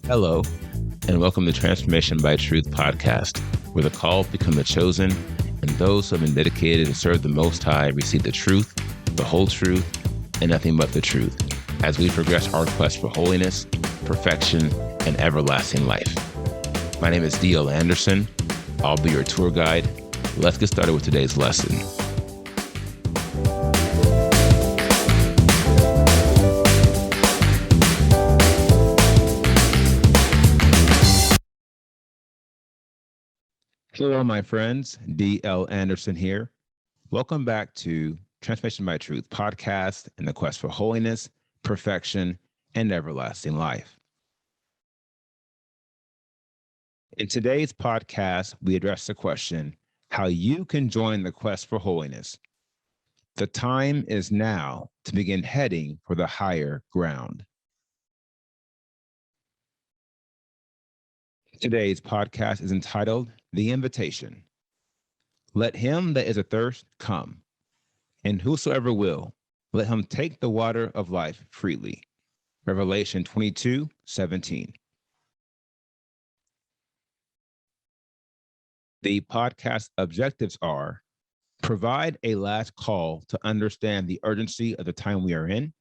Hello, and welcome to Transformation by Truth podcast, where the called become the chosen, and those who have been dedicated to serve the Most High receive the truth, the whole truth, and nothing but the truth, as we progress our quest for holiness, perfection, and everlasting life. My name is D.L. Anderson. I'll be your tour guide. Let's get started with today's lesson. Hello, my friends. D.L. Anderson here. Welcome back to Transformation by Truth podcast and the quest for holiness, perfection, and everlasting life. In today's podcast, we address the question, how you can join the quest for holiness. The time is now to begin heading for the higher ground. Today's podcast is entitled The Invitation. Let him that is athirst come, and whosoever will, let him take the water of life freely. Revelation 22:17. The podcast objectives are: provide a last call to understand the urgency of the time we are in,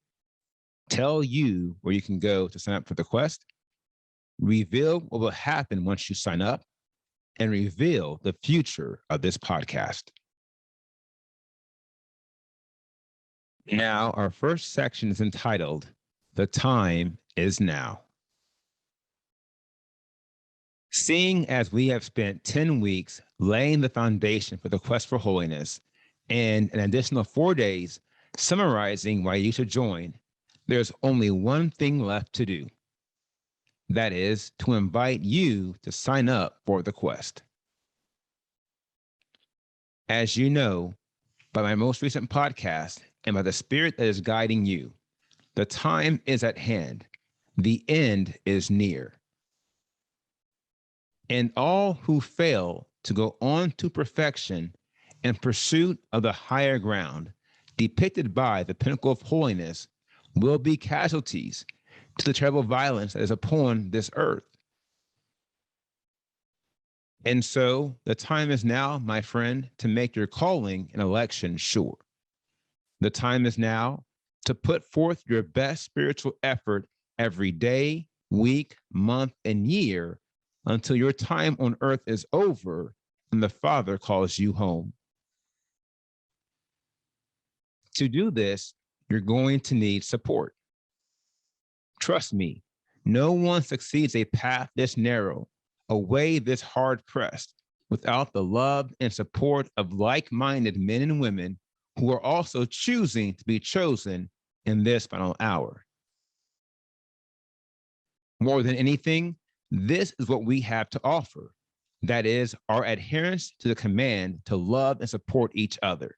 tell you where you can go to sign up for the quest, reveal what will happen once you sign up, and reveal the future of this podcast. Now, our first section is entitled, The Time is Now. Seeing as we have spent 10 weeks laying the foundation for the quest for holiness and an additional 4 days summarizing why you should join, there's only one thing left to do. That is to invite you to sign up for the quest. As you know, by my most recent podcast and by the Spirit that is guiding you, the time is at hand. The end is near. And all who fail to go on to perfection in pursuit of the higher ground depicted by the pinnacle of holiness will be casualties to the terrible violence that is upon this earth. And so the time is now, my friend, to make your calling and election sure. The time is now to put forth your best spiritual effort every day, week, month, and year until your time on earth is over and the Father calls you home. To do this, you're going to need support. Trust me, no one succeeds a path this narrow, a way this hard-pressed, without the love and support of like-minded men and women who are also choosing to be chosen in this final hour. More than anything, this is what we have to offer. That is, our adherence to the command to love and support each other.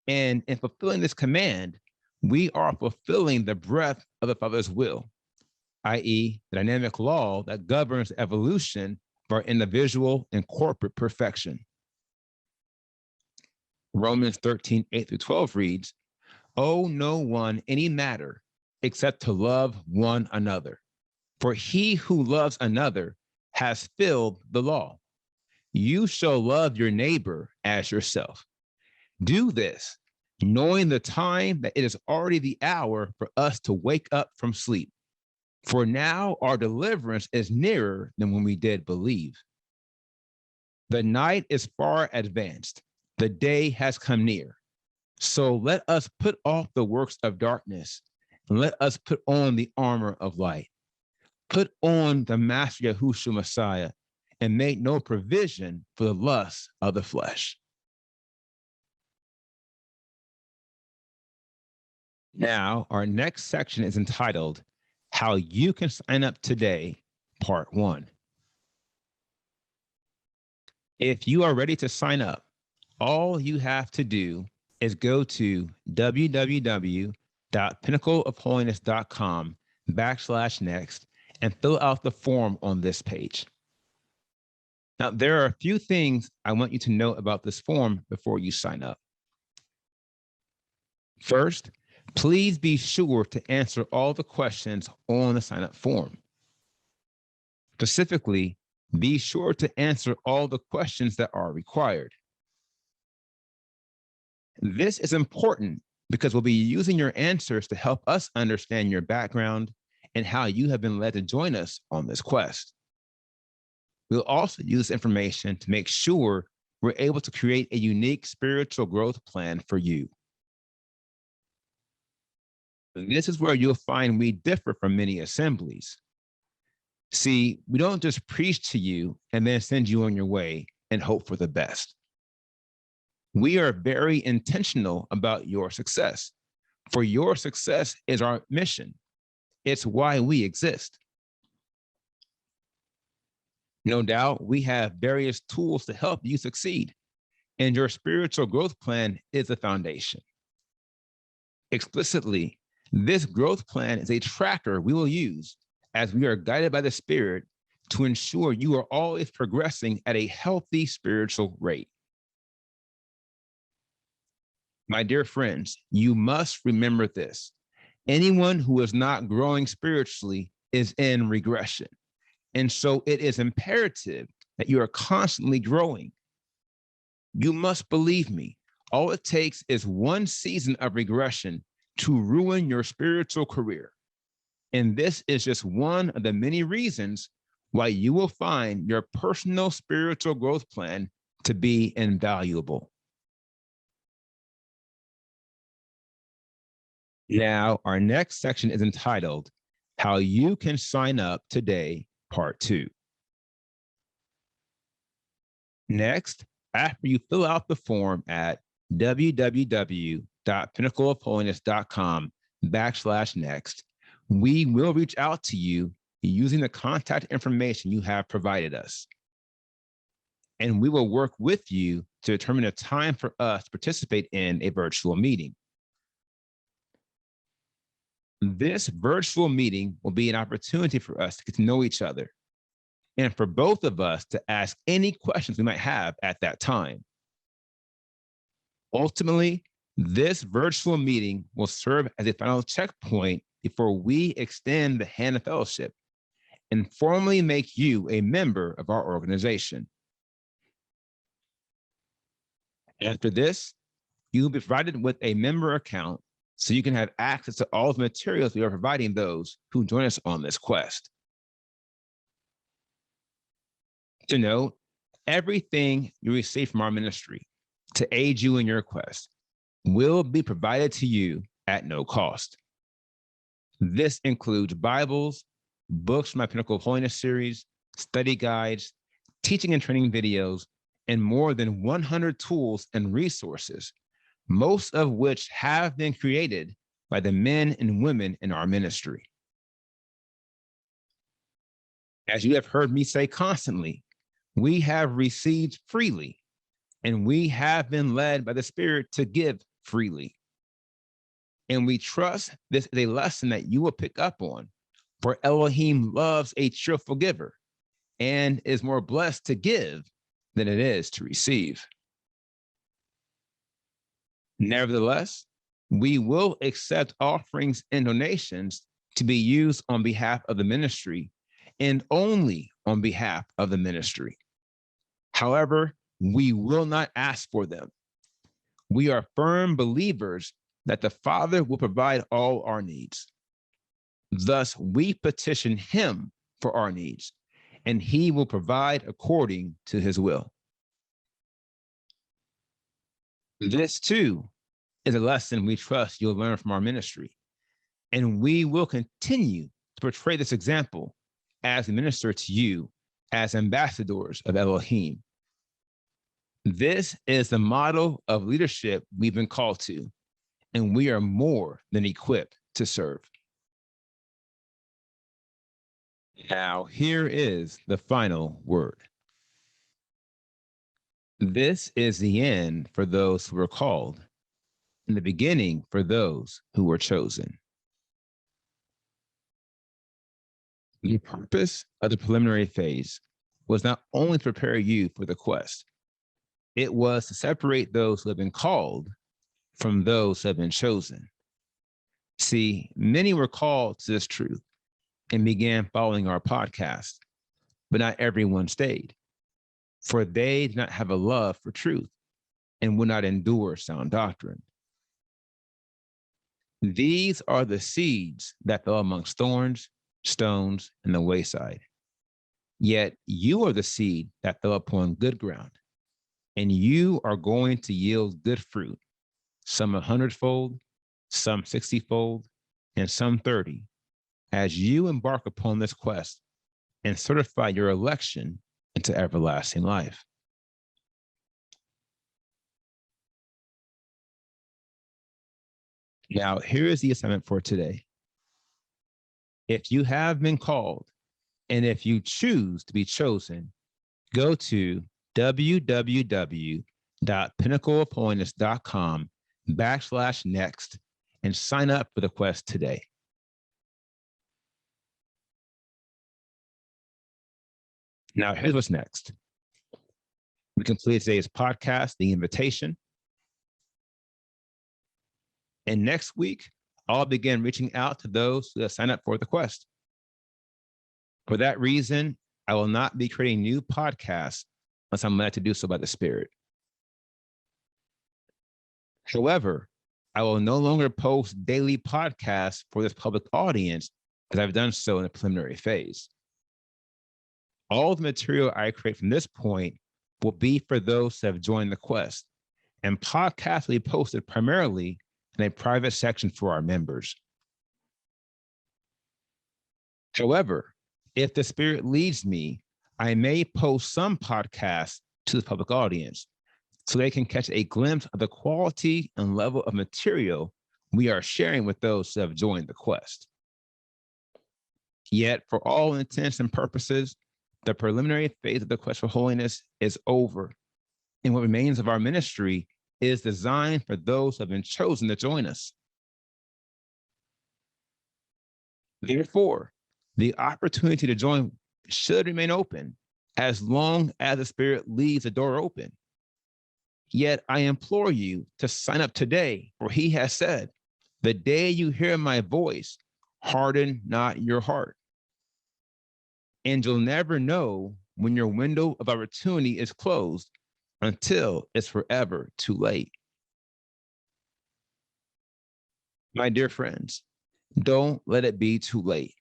And in fulfilling this command, we are fulfilling the breadth of the Father's will, i.e., the dynamic law that governs the evolution of our individual and corporate perfection. Romans 13:8-12 reads, "Owe no one any matter except to love one another. For he who loves another has filled the law. You shall love your neighbor as yourself. Do this, knowing the time that it is already the hour for us to wake up from sleep. For now our deliverance is nearer than when we did believe. The night is far advanced. The day has come near. So let us put off the works of darkness and let us put on the armor of light. Put on the Master Yahushua Messiah and make no provision for the lusts of the flesh." Now, our next section is entitled, How You Can Sign Up Today, Part 1. If you are ready to sign up, all you have to do is go to www.pinnacleofholiness.com/next and fill out the form on this page. Now, there are a few things I want you to know about this form before you sign up. First, please be sure to answer all the questions on the sign-up form. Specifically, be sure to answer all the questions that are required. This is important because we'll be using your answers to help us understand your background and how you have been led to join us on this quest. We'll also use information to make sure we're able to create a unique spiritual growth plan for you. This is where you'll find we differ from many assemblies. See, we don't just preach to you and then send you on your way and hope for the best. We are very intentional about your success, for your success is our mission. It's why we exist. No doubt, we have various tools to help you succeed, and your spiritual growth plan is the foundation. Explicitly, this growth plan is a tracker we will use as we are guided by the Spirit to ensure you are always progressing at a healthy spiritual rate. My dear friends, you must remember this. Anyone who is not growing spiritually is in regression. And so it is imperative that you are constantly growing. You must believe me. All it takes is one season of regression to ruin your spiritual career. And this is just one of the many reasons why you will find your personal spiritual growth plan to be invaluable. Now, our next section is entitled, How You Can Sign Up Today, Part 2. Next, after you fill out the form at www.pinnacleofholiness.com/next, we will reach out to you using the contact information you have provided us. And we will work with you to determine a time for us to participate in a virtual meeting. This virtual meeting will be an opportunity for us to get to know each other and for both of us to ask any questions we might have at that time. Ultimately, this virtual meeting will serve as a final checkpoint before we extend the hand of fellowship and formally make you a member of our organization. After this, you will be provided with a member account so you can have access to all the materials we are providing those who join us on this quest. To note, everything you receive from our ministry to aid you in your quest will be provided to you at no cost. This includes Bibles, books from my Pinnacle of Holiness series, study guides, teaching and training videos, and more than 100 tools and resources, most of which have been created by the men and women in our ministry. As you have heard me say constantly, we have received freely, and we have been led by the Spirit to give freely. And we trust this is a lesson that you will pick up on, for Elohim loves a cheerful giver and is more blessed to give than it is to receive. Nevertheless, we will accept offerings and donations to be used on behalf of the ministry and only on behalf of the ministry. However, we will not ask for them. We are firm believers that the Father will provide all our needs. Thus, we petition him for our needs, and he will provide according to his will. This, too, is a lesson we trust you'll learn from our ministry, and we will continue to portray this example as we minister to you as ambassadors of Elohim. This is the model of leadership we've been called to, and we are more than equipped to serve. Now, here is the final word. This is the end for those who are called, and the beginning for those who were chosen. The purpose of the preliminary phase was not only to prepare you for the quest, it was to separate those who have been called from those who have been chosen. See, many were called to this truth and began following our podcast, but not everyone stayed, for they did not have a love for truth and would not endure sound doctrine. These are the seeds that fell amongst thorns, stones, and the wayside. Yet you are the seed that fell upon good ground, and you are going to yield good fruit, some 100-fold, some 60-fold, and some 30, as you embark upon this quest and certify your election into everlasting life. Now, here is the assignment for today. If you have been called, and if you choose to be chosen, go to www.pinnacleofholiness.com/next and sign up for the quest today. Now, here's what's next. We completed today's podcast, the invitation. And next week, I'll begin reaching out to those who have signed up for the quest. For that reason, I will not be creating new podcasts unless I'm led to do so by the Spirit. However, I will no longer post daily podcasts for this public audience because I've done so in the preliminary phase. All the material I create from this point will be for those who have joined the quest, and podcasts will be posted primarily in a private section for our members. However, if the Spirit leads me, I may post some podcasts to the public audience so they can catch a glimpse of the quality and level of material we are sharing with those who have joined the quest. Yet, for all intents and purposes, the preliminary phase of the quest for holiness is over, and what remains of our ministry is designed for those who have been chosen to join us. Therefore, the opportunity to join should remain open as long as the Spirit leaves the door open. Yet I implore you to sign up today, for he has said, "The day you hear my voice, harden not your heart." And you'll never know when your window of opportunity is closed until it's forever too late. My dear friends, don't let it be too late.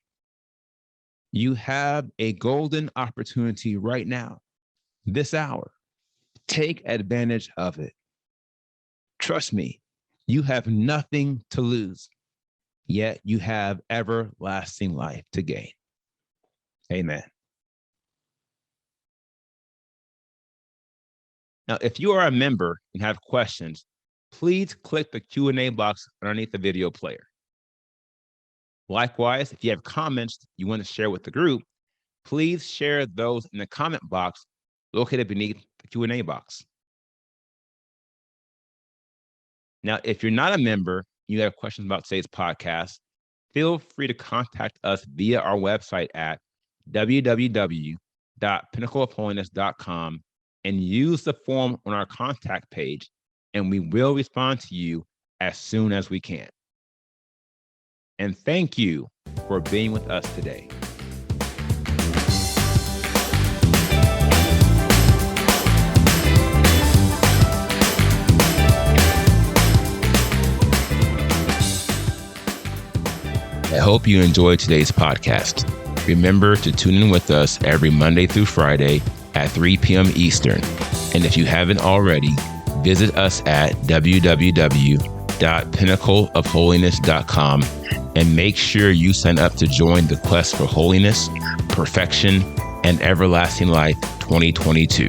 You have a golden opportunity right now, this hour. Take advantage of it. Trust me, you have nothing to lose, yet you have everlasting life to gain. Amen. Now, if you are a member and have questions, please click the Q&A box underneath the video player. Likewise, if you have comments you want to share with the group, please share those in the comment box located beneath the Q&A box. Now, if you're not a member, you have questions about today's podcast, feel free to contact us via our website at www.pinnacleofholiness.com and use the form on our contact page, and we will respond to you as soon as we can. And thank you for being with us today. I hope you enjoyed today's podcast. Remember to tune in with us every Monday through Friday at 3 p.m. Eastern. And if you haven't already, visit us at www.pinnacleofholiness.com and make sure you sign up to join the quest for holiness, perfection, and everlasting life 2022.